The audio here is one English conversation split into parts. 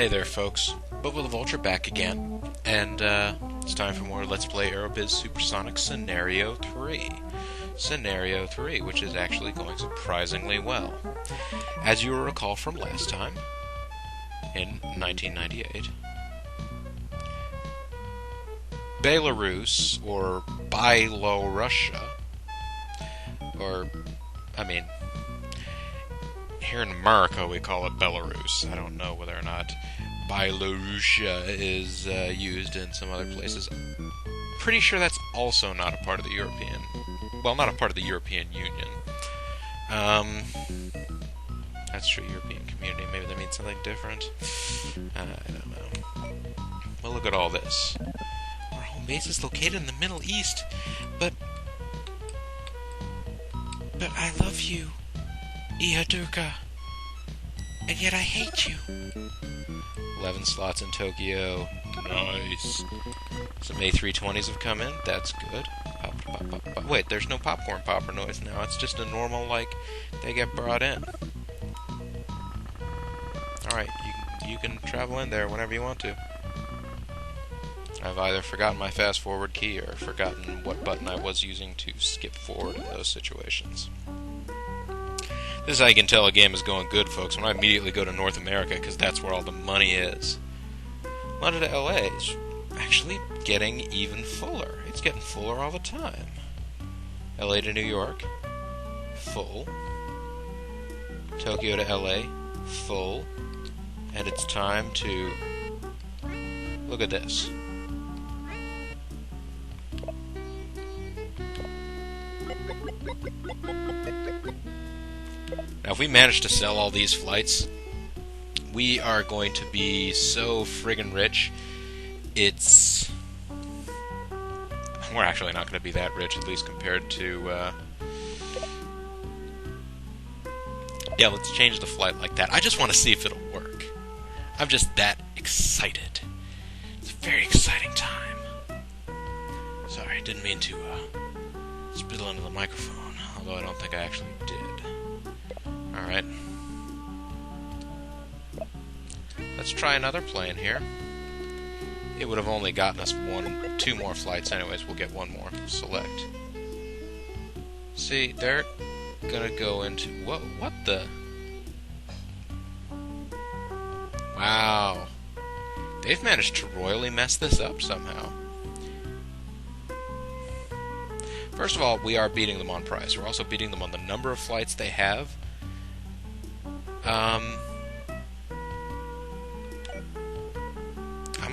Hey there, folks. Bubba the Vulture back again, and it's time for more Let's Play Aerobiz Supersonic-Scenario 3. Scenario 3, which is actually going surprisingly well. As you will recall from last time, in 1998, Belarus, or Byelorussia, here in America we call it Belarus. I don't know whether or not Byelorussia is used in some other places. Pretty sure that's also not a part of the European... Well, not a part of the European Union. That's true, European Community. Maybe that means something different. I don't know. Well, look at all this. Our home base is located in the Middle East, but I love you, Ihaduka, and yet I hate you. 11 slots in Tokyo. Nice. Some A320s have come in. That's good. Pop, pop, pop, pop. Wait, there's no popcorn popper noise now. It's just a normal, like, they get brought in. Alright, you can travel in there whenever you want to. I've either forgotten my fast forward key or forgotten what button I was using to skip forward in those situations. This is how you can tell a game is going good, folks, when I immediately go to North America, because that's where all the money is. London to LA is actually getting even fuller. It's getting fuller all the time. LA to New York, full. Tokyo to LA, full. And it's time to... Look at this. Now, if we manage to sell all these flights, we are going to be so friggin' rich. We're actually not going to be that rich, at least compared to... Yeah, let's change the flight like that. I just want to see if it'll work. I'm just that excited. It's a very exciting time. Sorry, I didn't mean to spittle into the microphone, although I don't think I actually did. Alright. Let's try another plane here. It would have only gotten us two more flights anyways. We'll get one more. Select. See, they're gonna go into... Whoa, what the... Wow. They've managed to royally mess this up somehow. First of all, we are beating them on price. We're also beating them on the number of flights they have. I'm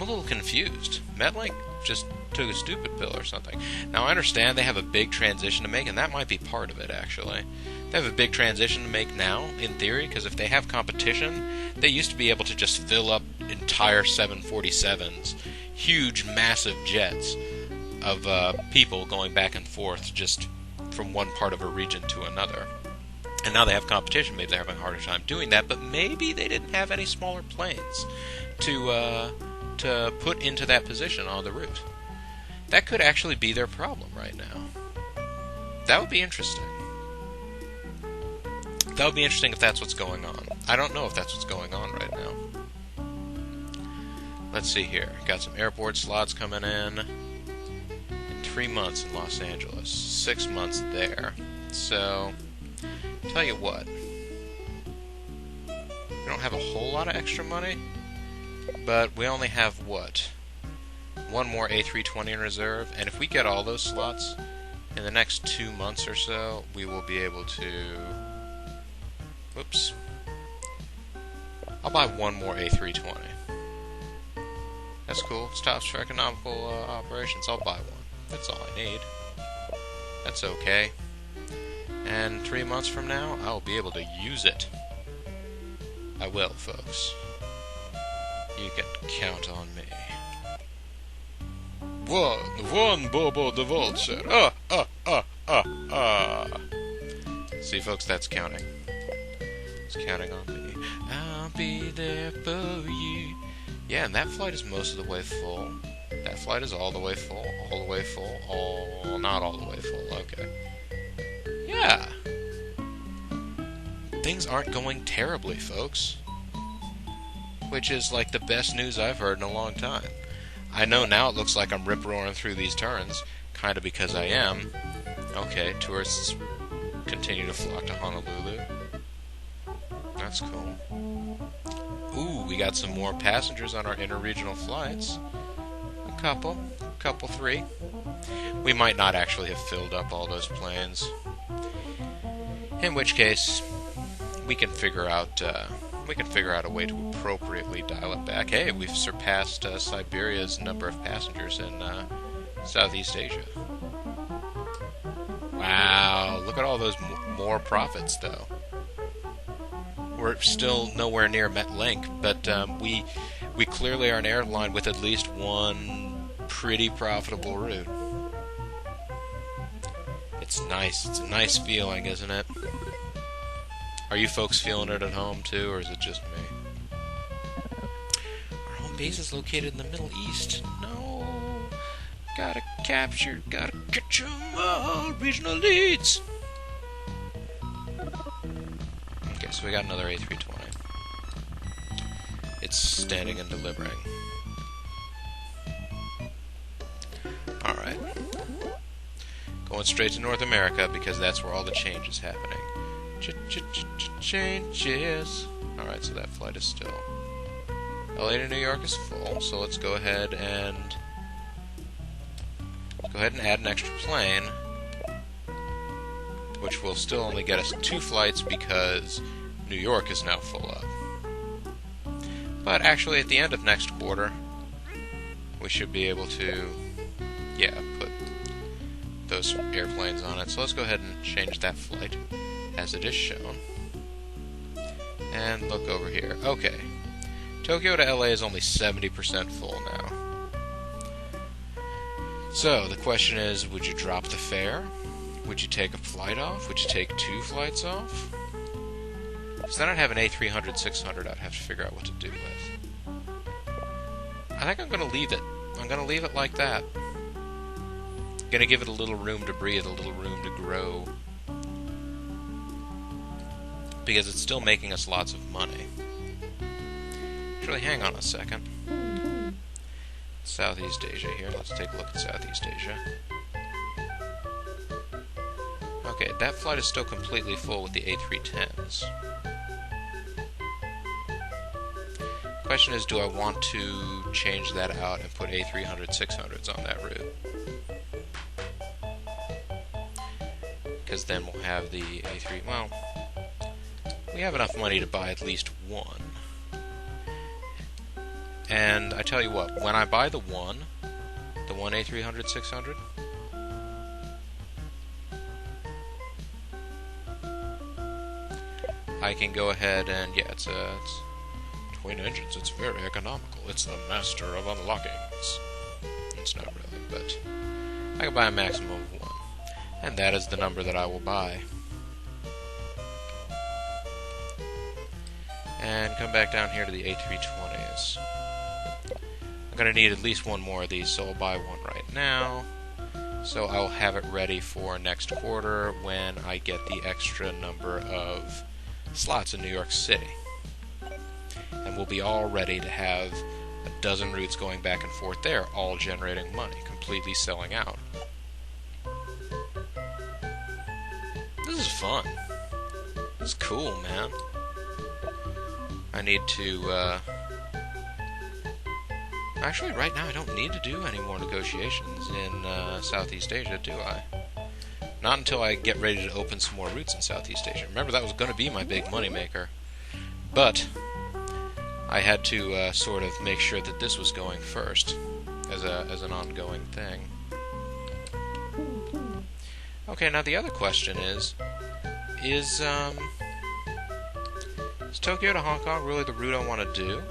a little confused. MetLink just took a stupid pill or something. Now, I understand they have a big transition to make, and that might be part of it, actually. They have a big transition to make now, in theory, because if they have competition, they used to be able to just fill up entire 747s, huge, massive jets of people going back and forth just from one part of a region to another. And now they have competition. Maybe they're having a harder time doing that, but maybe they didn't have any smaller planes to put into that position on the route. That could actually be their problem right now. That would be interesting. That would be interesting if that's what's going on. I don't know if that's what's going on right now. Let's see here. Got some airport slots coming in 3 months in Los Angeles. 6 months there. So... Tell you what, we don't have a whole lot of extra money, but we only have, what, one more A320 in reserve, and if we get all those slots in the next 2 months or so, we will be able to... Whoops. I'll buy one more A320. That's cool. It's tops for economical operations. I'll buy one. That's all I need. That's okay. And 3 months from now, I'll be able to use it. I will, folks. You can count on me. One Bobo the Vulture. See, folks, that's counting. It's counting on me. I'll be there for you. Yeah, and that flight is most of the way full. That flight is all the way full. All the way full. Not all the way full. Okay. Yeah. Things aren't going terribly, folks. which is like the best news I've heard in a long time. I know now it looks like I'm rip-roaring through these turns, kind of because I am. Okay, tourists continue to flock to Honolulu. That's cool. Ooh, we got some more passengers on our interregional flights. A couple, three. We might not actually have filled up all those planes. In which case, we can figure out a way to appropriately dial it back. Hey, we've surpassed Siberia's number of passengers in Southeast Asia. Wow, look at all those more profits, though. We're still nowhere near MetLink, but we clearly are an airline with at least one pretty profitable route. It's nice. It's a nice feeling, isn't it? Are you folks feeling it at home, too, or is it just me? Our home base is located in the Middle East. No. Gotta catch 'em all, regional leads. Okay, so we got another A320. It's standing and delivering. Alright. Going straight to North America, because that's where all the change is happening. Changes. Alright, so that flight is still... LA to New York is full, so let's go ahead and... add an extra plane, which will still only get us 2 flights because New York is now full up. But actually, at the end of next quarter, we should be able to, put those airplanes on it. So let's go ahead and change that flight as it is shown. And look over here. Okay. Tokyo to LA is only 70% full now. So, the question is, would you drop the fare? Would you take a flight off? Would you take 2 flights off? Because then I'd have an A300, 600 I'd have to figure out what to do with. I think I'm going to leave it. I'm going to leave it like that. I'm going to give it a little room to breathe, a little room to grow. Because it's still making us lots of money. Actually, hang on a second. Southeast Asia here. Let's take a look at Southeast Asia. Okay, that flight is still completely full with the A310s. Question is, do I want to change that out and put A300, 600s on that route? Because then we'll have the A3... Well, we have enough money to buy at least one. And I tell you what, when I buy the one A300, 600, I can go ahead and, it's twin engines, it's very economical, it's the master of unlockings. It's not really, but I can buy a maximum of one. And that is the number that I will buy. And come back down here to the A320s. I'm going to need at least one more of these, so I'll buy one right now. So I'll have it ready for next quarter when I get the extra number of slots in New York City. And we'll be all ready to have a dozen routes going back and forth there, all generating money, completely selling out. This is fun. This is cool, man. I need to, Actually, right now I don't need to do any more negotiations in Southeast Asia, do I? Not until I get ready to open some more routes in Southeast Asia. Remember, that was going to be my big moneymaker. But I had to sort of make sure that this was going first as an ongoing thing. Okay, now the other question is Tokyo to Hong Kong really the route I want to do?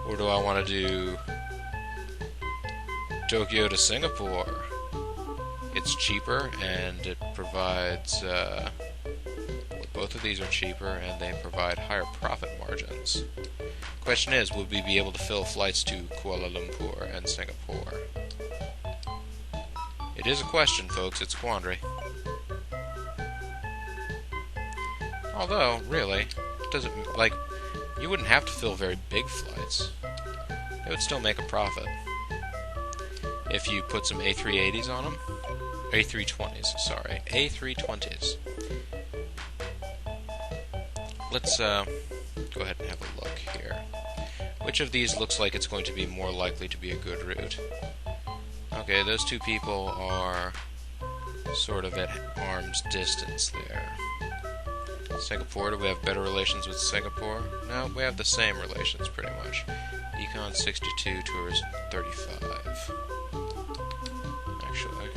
Or do I want to do Tokyo to Singapore? It's cheaper and it provides, both of these are cheaper and they provide higher profit margins. Question is, would we be able to fill flights to Kuala Lumpur and Singapore? It is a question, folks, it's a quandary. Although, really, doesn't, You wouldn't have to fill very big flights. It would still make a profit. If you put some A380s on them. A320s, sorry. A320s. Let's go ahead and have a look here. Which of these looks like it's going to be more likely to be a good route? Okay, those two people are sort of at arm's distance there. Singapore, do we have better relations with Singapore? No, we have the same relations pretty much. Econ 62, tourism 35. Actually.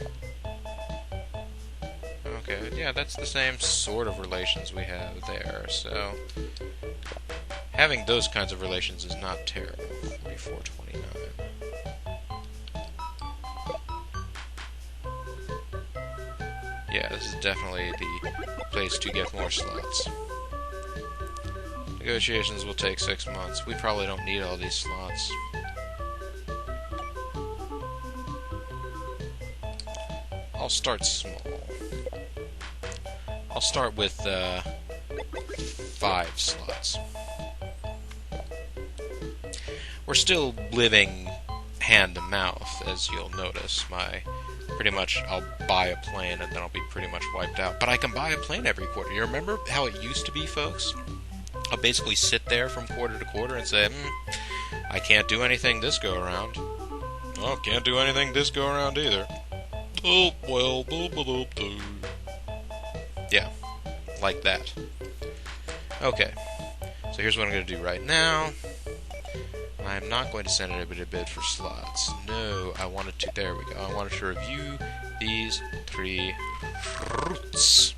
Okay, yeah, that's the same sort of relations we have there, so having those kinds of relations is not terrible. 4429. Yeah, this is definitely the place to get more slots. Negotiations will take 6 months. We probably don't need all these slots. I'll start small. I'll start with 5 slots. We're still living hand to mouth, as you'll notice. Pretty much, I'll buy a plane and then I'll be pretty much wiped out. But I can buy a plane every quarter. You remember how it used to be, folks? I'll basically sit there from quarter to quarter and say, I can't do anything this go around. Oh, can't do anything this go around either. Oh, well, yeah, like that. Okay, so here's what I'm going to do right now. I'm not going to send anybody to bid for slots. No, I wanted to, there we go. I wanted to review these 3 routes.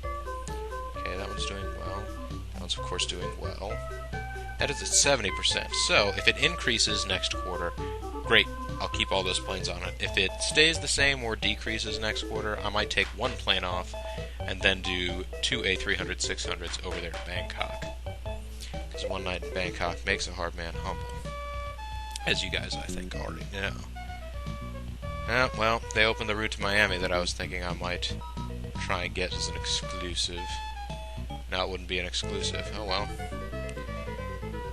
Okay, that one's doing well. That one's, of course, doing well. That is at 70%. So, if it increases next quarter, great. I'll keep all those planes on it. If it stays the same or decreases next quarter, I might take 1 plane off and then do 2 A300-600s over there to Bangkok. Because one night in Bangkok makes a hard man humble. As you guys, I think, already know. Well, they opened the route to Miami that I was thinking I might try and get as an exclusive. No, it wouldn't be an exclusive. Oh well.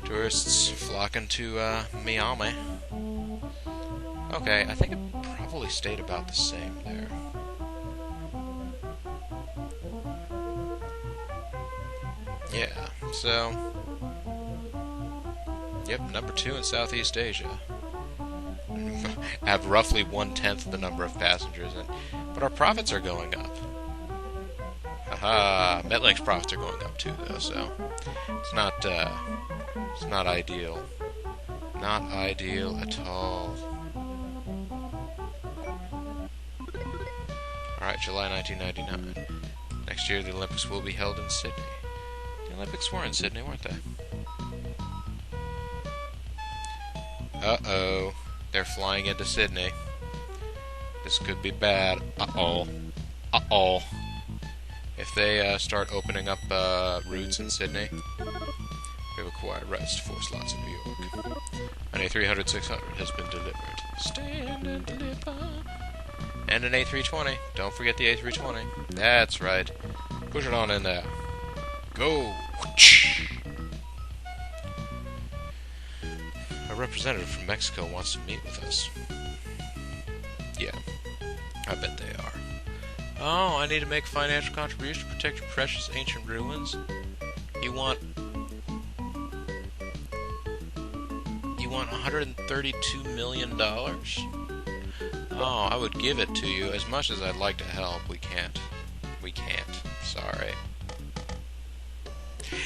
Tourists flocking to Miami. Okay, I think it probably stayed about the same there. Yeah, so... Yep, number 2 in Southeast Asia. Have roughly 1/10 the number of passengers, but our profits are going up. Haha, Metlink's profits are going up too, though, so it's not ideal. Not ideal at all. Alright, July 1999. Next year the Olympics will be held in Sydney. The Olympics were in Sydney, weren't they? Uh-oh. They're flying into Sydney. This could be bad. Uh-oh. Uh-oh. If they start opening up routes in Sydney, we have acquired rights to 4 slots in New York. An A300-600 has been delivered. Stand and deliver. And an A320. Don't forget the A320. That's right. Push it on in there. Go! A representative from Mexico wants to meet with us. Yeah, I bet they are. Oh, I need to make a financial contribution to protect your precious ancient ruins. You want $132 million? Oh, I would give it to you. As much as I'd like to help, we can't. We can't. Sorry.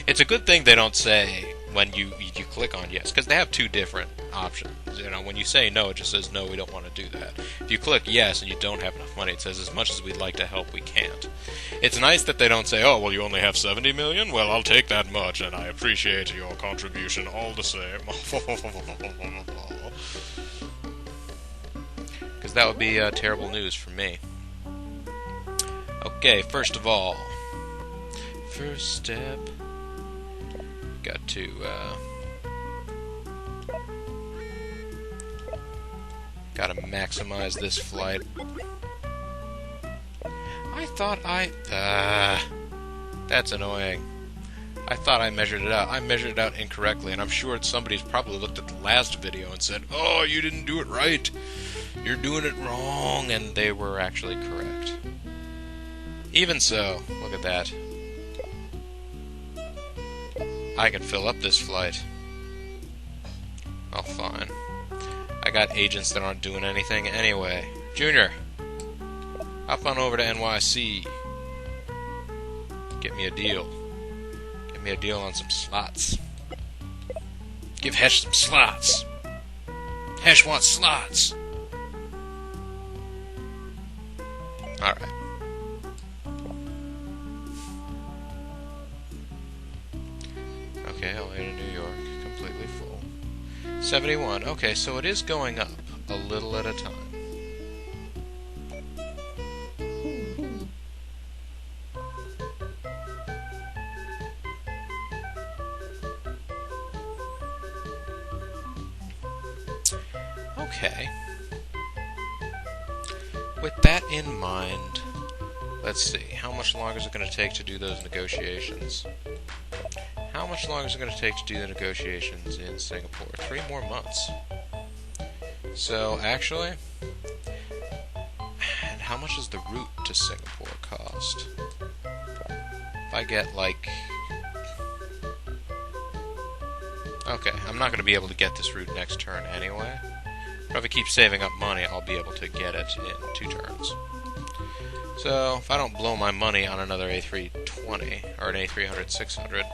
It's a good thing they don't say when you click on yes, because they have 2 different options. You know, when you say no, it just says no, we don't want to do that. If you click yes and you don't have enough money, it says as much as we'd like to help, we can't. It's nice that they don't say, oh, well, you only have 70 million? Well, I'll take that much, and I appreciate your contribution all the same. Because that would be terrible news for me. Okay, first of all, first step, got to gotta maximize this flight. I thought that's annoying. I thought I measured it out. I measured it out incorrectly, and I'm sure somebody's probably looked at the last video and said, "Oh, you didn't do it right. You're doing it wrong," and they were actually correct. Even so, look at that. I can fill up this flight. Oh, fine. I got agents that aren't doing anything anyway. Junior, hop on over to NYC. Get me a deal. Get me a deal on some slots. Give Hesh some slots. Hesh wants slots. Alright. Okay, LA to New York, completely full. 71. Okay, so it is going up a little at a time. Okay. With that in mind, let's see. How much longer is it going to take to do those negotiations? How much longer is it going to take to do the negotiations in Singapore? 3 more months. So, actually, and how much does the route to Singapore cost? If I get, like... Okay, I'm not going to be able to get this route next turn anyway. But if I keep saving up money, I'll be able to get it in 2 turns. So, if I don't blow my money on another A320, or an A300-600,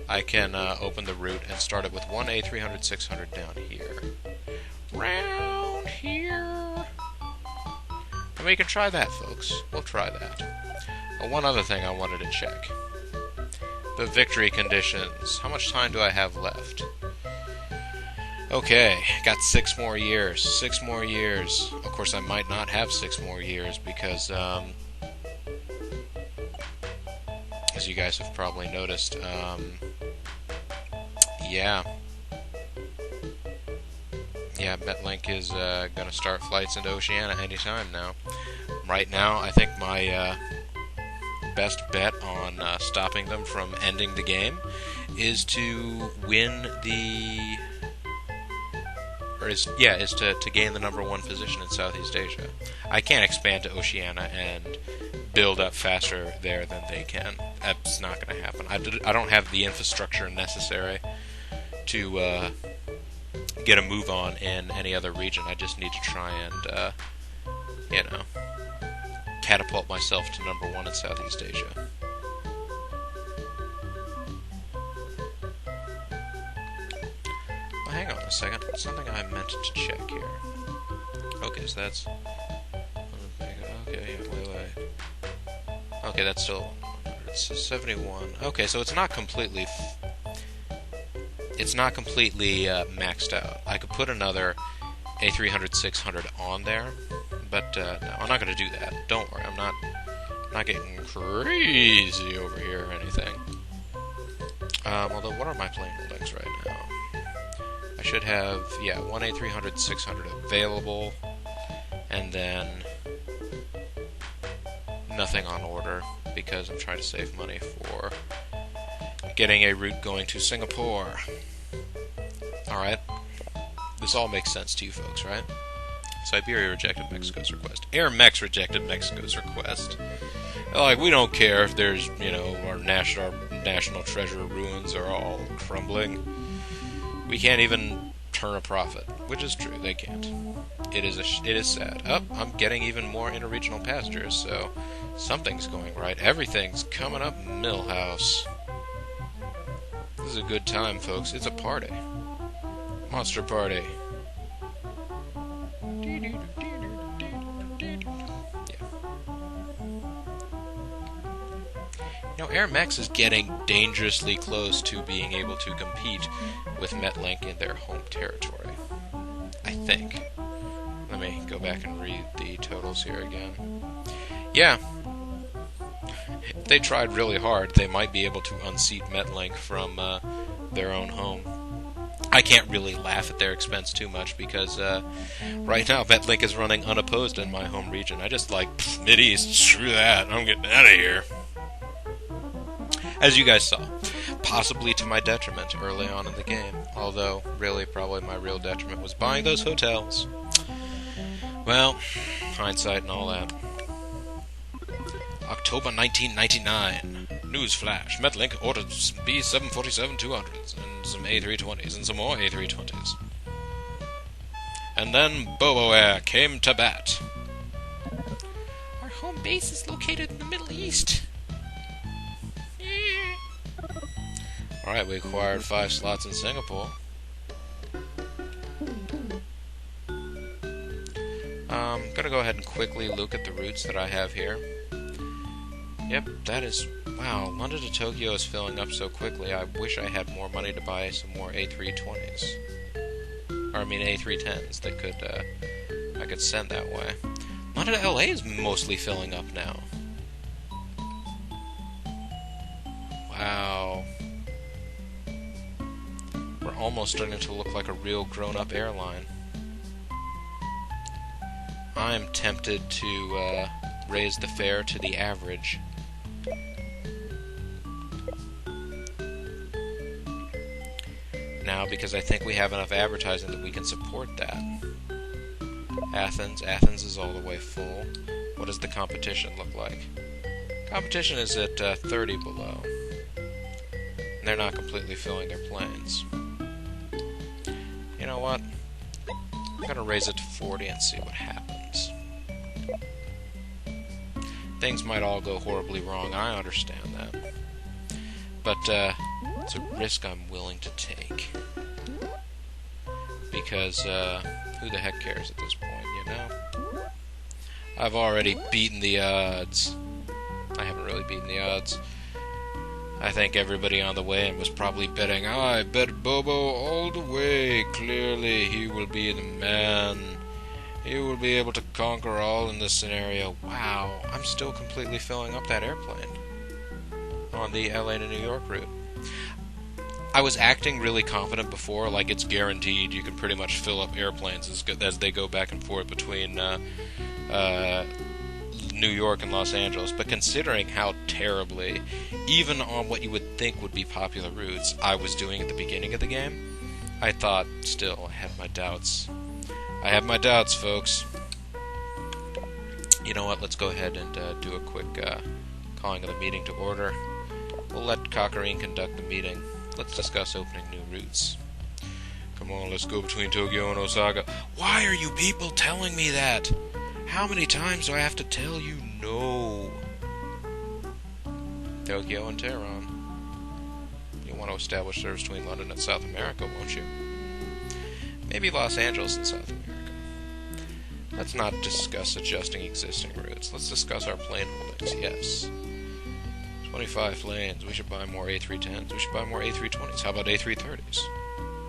I can open the route and start it with one A300-600 down here. Round here. And we can try that, folks. We'll try that. One other thing I wanted to check. The victory conditions. How much time do I have left? Okay, got 6 more years. 6 more years. Of course, I might not have 6 more years because, as you guys have probably noticed, yeah, Metlink is going to start flights into Oceania anytime now. Right now, I think my best bet on stopping them from ending the game is to win the... is to gain the #1 position in Southeast Asia. I can't expand to Oceania and build up faster there than they can. That's not going to happen. I don't have the infrastructure necessary to get a move on in any other region. I just need to try and, catapult myself to #1 in Southeast Asia. Hang on a second. Something I meant to check here. Okay, so that's... Okay, wait. Okay, that's still... It's 71. Okay, so it's not completely... It's not completely maxed out. I could put another A300-600 on there, but no, I'm not going to do that. Don't worry, I'm not getting crazy over here or anything. Although, what are my plane holdings right now? I should have, one A300-600 available, and then nothing on order, because I'm trying to save money for getting a route going to Singapore. Alright, this all makes sense to you folks, right? Siberia rejected Mexico's request. AirMex rejected Mexico's request. Like, we don't care if there's, our national treasure ruins are all crumbling. We can't even turn a profit, which is true. They can't. It is sad. I'm getting even more interregional passengers, so something's going right. Everything's coming up Millhouse. This is a good time, folks. It's a party. Monster party. AirMex is getting dangerously close to being able to compete with Metlink in their home territory. I think. Let me go back and read the totals here again. Yeah. If they tried really hard, they might be able to unseat Metlink from their own home. I can't really laugh at their expense too much because right now Metlink is running unopposed in my home region. I just like, Mideast, screw that, I'm getting out of here. As you guys saw. Possibly to my detriment early on in the game. Although, really, probably my real detriment was buying those hotels. Well, hindsight and all that. October 1999. Newsflash. Metlink ordered B747-200s and some A320s and some more A320s. And then Bobo Air came to bat. Our home base is located in the Middle East. Alright, we acquired 5 slots in Singapore. I'm gonna go ahead and quickly look at the routes that I have here. Yep, that is... Wow, London to Tokyo is filling up so quickly. I wish I had more money to buy some more A320s. Or, I mean, A310s that I could send that way. London to LA is mostly filling up now. Wow. We're almost starting to look like a real grown-up airline. I am tempted to raise the fare to the average. Now, because I think we have enough advertising that we can support that. Athens is all the way full. What does the competition look like? Competition is at 30 below. And they're not completely filling their planes. You know what? I'm gonna raise it to 40 and see what happens. Things might all go horribly wrong, I understand that. But, it's a risk I'm willing to take. Because, who the heck cares at this point, you know? I've already beaten the odds. I haven't really beaten the odds. I think everybody on the way in was probably betting, I bet Bobo all the way. Clearly, he will be the man. He will be able to conquer all in this scenario. Wow, I'm still completely filling up that airplane on the LA to New York route. I was acting really confident before, like it's guaranteed you can pretty much fill up airplanes as they go back and forth between New York and Los Angeles, but considering how terribly, even on what you would think would be popular routes, I was doing at the beginning of the game, I thought, still, I had my doubts. I have my doubts, folks. You know what, let's go ahead and do a quick calling of the meeting to order. We'll let Kakarine conduct the meeting. Let's discuss opening new routes. Come on, let's go between Tokyo and Osaka. Why are you people telling me that? How many times do I have to tell you no? Tokyo and Tehran. You want to establish service between London and South America, won't you? Maybe Los Angeles and South America. Let's not discuss adjusting existing routes. Let's discuss our plane holdings, yes. 25 planes. We should buy more A310s. We should buy more A320s. How about A330s?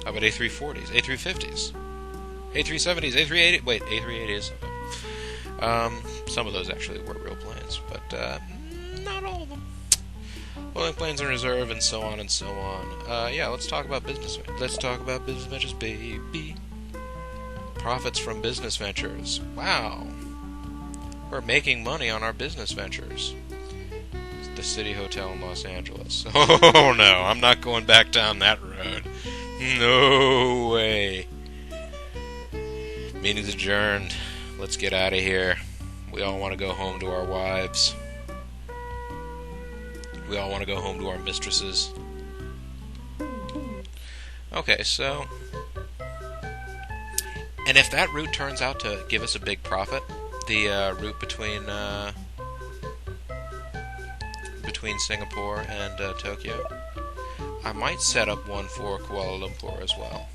How about A340s? A350s? A370s? A380? Wait, A380 is something. Some of those actually were real planes, but not all of them. Loading planes in reserve, and so on and so on. Yeah, let's talk about business. Let's talk about business ventures, baby. Profits from business ventures. Wow. We're making money on our business ventures. The City Hotel in Los Angeles. Oh no, I'm not going back down that road. No way. Meeting's adjourned. Let's get out of here. We all want to go home to our wives. We all want to go home to our mistresses. Okay, so... And if that route turns out to give us a big profit, the route between Singapore and Tokyo, I might set up one for Kuala Lumpur as well.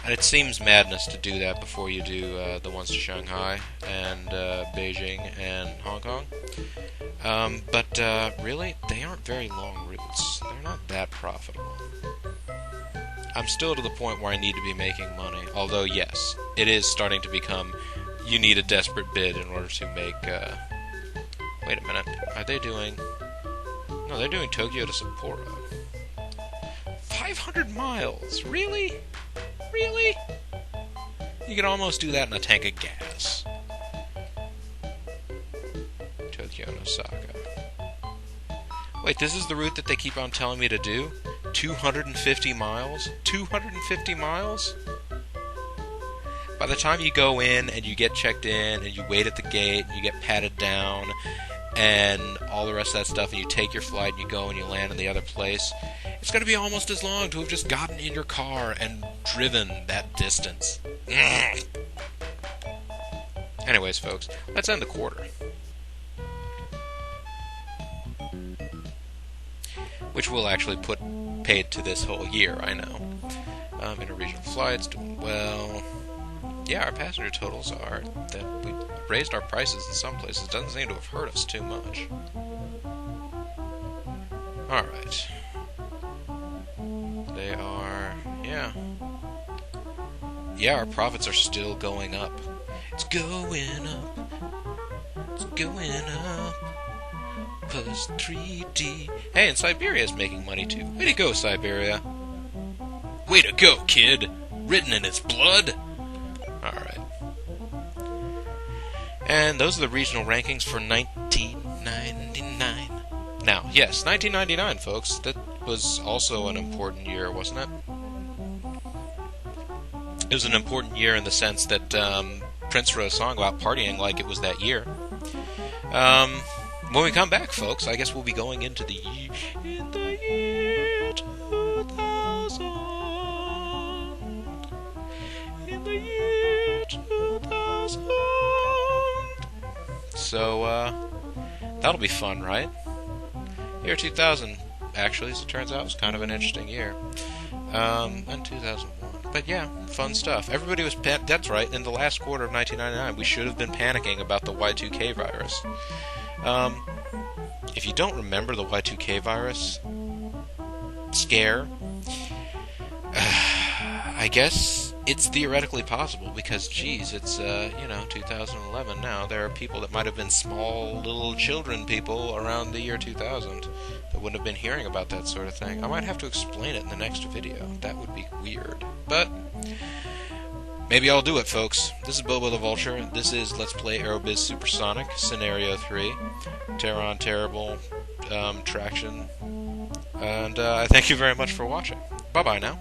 And it seems madness to do that before you do the ones to Shanghai and Beijing and Hong Kong. But really, they aren't very long routes. They're not that profitable. I'm still to the point where I need to be making money. Although, yes, it is starting to become, you need a desperate bid in order to make... Wait a minute. Are they doing... No, they're doing Tokyo to Sapporo. 500 miles? Really? Really? You could almost do that in a tank of gas. Tokyo and Osaka. Wait, this is the route that they keep on telling me to do? 250 miles? 250 miles? By the time you go in and you get checked in and you wait at the gate and you get patted down and all the rest of that stuff and you take your flight and you go and you land in the other place, it's going to be almost as long to have just gotten in your car and driven that distance. Anyways, folks, let's end the quarter. Which will actually put paid to this whole year, I know. Interregional flights doing well. Yeah, our passenger totals are that we raised our prices in some places. Doesn't seem to have hurt us too much. Alright. They are, yeah. Yeah, our profits are still going up. It's going up. It's going up. Plus 3D. Hey, and Siberia's making money too. Way to go, Siberia. Way to go, kid. Written in its blood. Alright. And those are the regional rankings for 1999. Now, yes, 1999, folks. That was also an important year, wasn't it? It was an important year in the sense that Prince wrote a song about partying like it was that year. When we come back, folks, I guess we'll be going into the year 2000. In the year 2000. So, that'll be fun, right? Year 2000, actually, as it turns out, was kind of an interesting year. And 2001. But yeah, fun stuff. Everybody was that's right, in the last quarter of 1999, we should have been panicking about the Y2K virus. If you don't remember the Y2K virus scare, I guess it's theoretically possible because, geez, it's, 2011 now. There are people that might have been small little children people around the year 2000 that wouldn't have been hearing about that sort of thing. I might have to explain it in the next video. That would be weird. But maybe I'll do it, folks. This is Bilbo the Vulture. This is Let's Play Aerobiz Supersonic-Scenario 3. Terron Terrible, Traction. And I thank you very much for watching. Bye-bye now.